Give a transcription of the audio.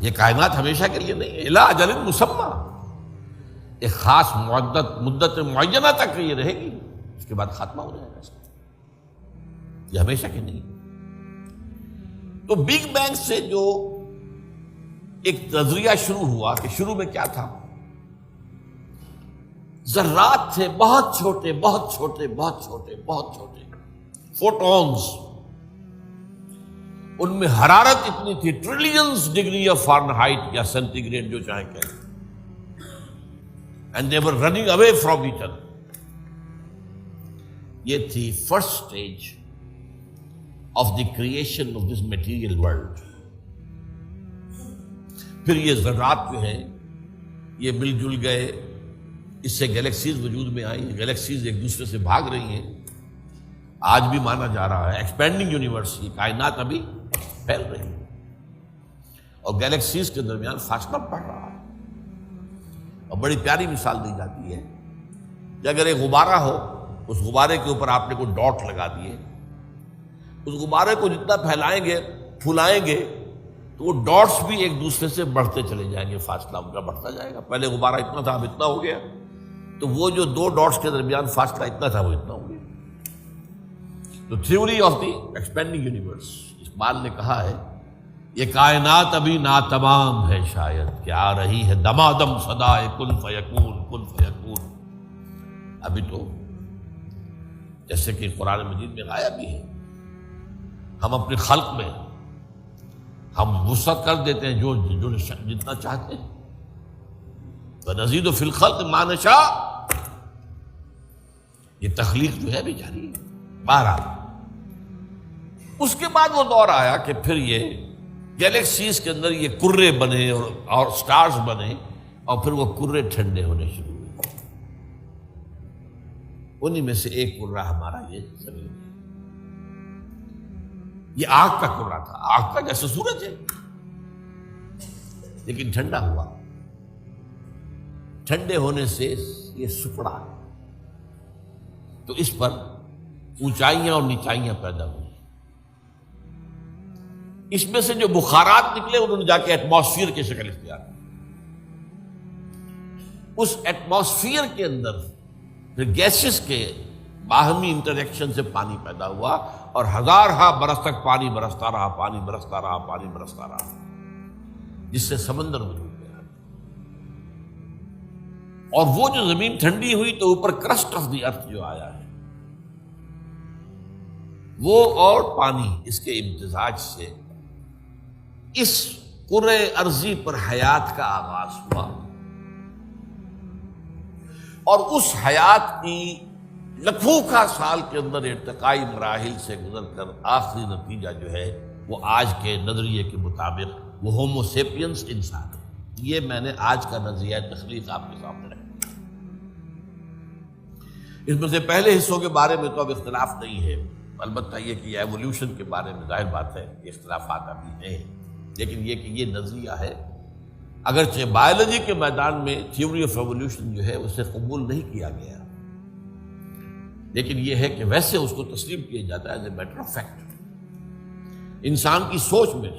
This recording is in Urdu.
یہ کائنات ہمیشہ کے لیے نہیں ہے، الی اجل مسمى، ایک خاص مدت معینہ تک یہ رہے گی، اس کے بعد خاتمہ ہو جائے گا اس کا، یہ ہمیشہ کے نہیں۔ تو بگ بینگ سے جو ایک نظریہ شروع ہوا کہ شروع میں کیا تھا، ذرات تھے، بہت چھوٹے بہت چھوٹے بہت چھوٹے بہت چھوٹے، فوٹونز، ان میں حرارت اتنی تھی، ٹریلینز ڈگری آف فارنہائٹ یا سینٹی گریڈ جو چاہیں کہیں، and they were running away from each other. یہ تھی first stage of the creation of this material world. پھر یہ ذرات جو ہیں یہ مل جل گئے، اس سے گیلیکسیز وجود میں آئی، گیلیکسیز ایک دوسرے سے بھاگ رہی ہیں، آج بھی مانا جا رہا ہے ایکسپینڈنگ یونیورس، یہ کائنات ابھی پھیل رہی ہے اور گیلیکسیز کے درمیان فاصلہ بڑھ رہا ہے۔ اور بڑی پیاری مثال دی جاتی ہے کہ اگر ایک غبارہ ہو، اس غبارے کے اوپر آپ نے کوئی ڈاٹ لگا دیے، اس غبارے کو جتنا پھیلائیں گے پھولائیں گے تو وہ ڈاٹس بھی ایک دوسرے سے بڑھتے چلے جائیں گے، فاصلہ ان کا بڑھتا جائے گا۔ پہلے غبارہ اتنا تھا، اب اتنا ہو گیا، تو وہ جو دو ڈاٹس کے درمیان فاصلہ اتنا تھا وہ اتنا ہو گیا۔ تو theory of the expanding universe, Iqbal نے کہا ہے یہ کائنات ابھی ناتمام ہے شاید، کہ آ رہی ہے دمادم صدائے کن فیکون کن فیکون۔ ابھی تو جیسے کہ قرآن مجید میں آیا بھی ہے، ہم اپنے خلق میں ہم وسعت کر دیتے ہیں جو جتنا چاہتے ہیں، وَنَزِيدُ فِي الْخَلْقِ مَا نَشَاءُ، یہ تخلیق جو ہے بھی جاری ہے۔ بہرحال اس کے بعد وہ دور آیا کہ پھر یہ گیلیکسیز کے اندر یہ کرے بنے اور سٹارز بنے، اور پھر وہ کرے ٹھنڈے ہونے شروع ہوئے۔ انہی میں سے ایک کرہ ہمارا یہ زمین ہے۔ یہ آگ کا کرہ تھا، آگ کا جیسے سورج ہے، لیکن ٹھنڈا ہوا، ٹھنڈے ہونے سے یہ سکڑا، تو اس پر اونچائیاں اور نیچائیاں پیدا ہوئی۔ اس میں سے جو بخارات نکلے انہوں نے جا کے ایٹماسفیئر کی شکل اختیار کی۔ اس ایٹماسفیئر کے اندر پھر گیسز کے باہمی انٹریکشن سے پانی پیدا ہوا، اور ہزارہا برس تک پانی برستا رہا، پانی برستا رہا، پانی برستا رہا، جس سے سمندر وجود میں آیا۔ اور وہ جو زمین ٹھنڈی ہوئی تو اوپر کرسٹ آف دی ارتھ جو آیا ہے، وہ اور پانی اس کے امتزاج سے اس کرۂ ارضی پر حیات کا آغاز ہوا، اور اس حیات کی لکھوں کا سال کے اندر ارتقائی مراحل سے گزر کر آخری نتیجہ جو ہے وہ آج کے نظریے کے مطابق وہ ہومو سیپینس انسان ہے۔ یہ میں نے آج کا نظریہ تخلیق آپ کے سامنے رکھا۔ اس میں سے پہلے حصوں کے بارے میں تو اب اختلاف نہیں ہے، البتہ یہ کہ ایولیوشن کے بارے میں ظاہر بات ہے کہ اختلافات ابھی ہیں، لیکن یہ کہ یہ نظریہ ہے، اگرچہ بایولوجی کے میدان میں تھیوری آف ایولیوشن جو ہے اسے قبول نہیں کیا گیا، لیکن یہ ہے کہ ویسے اس کو تسلیم کیا جاتا ہے as a matter of fact. انسان کی سوچ میں